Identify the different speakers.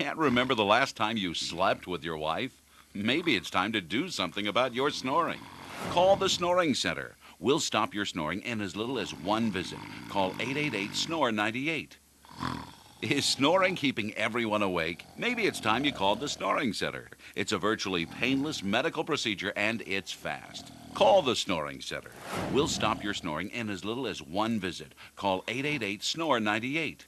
Speaker 1: Can't remember the last time you slept with your wife? Maybe it's time to do something about your snoring. Call the Snoring Center. We'll stop your snoring in as little as one visit. Call 888-SNORE-98. Is snoring keeping everyone awake? Maybe it's time you called the Snoring Center. It's a virtually painless medical procedure and it's fast. Call the Snoring Center. We'll stop your snoring in as little as one visit. Call 888-SNORE-98.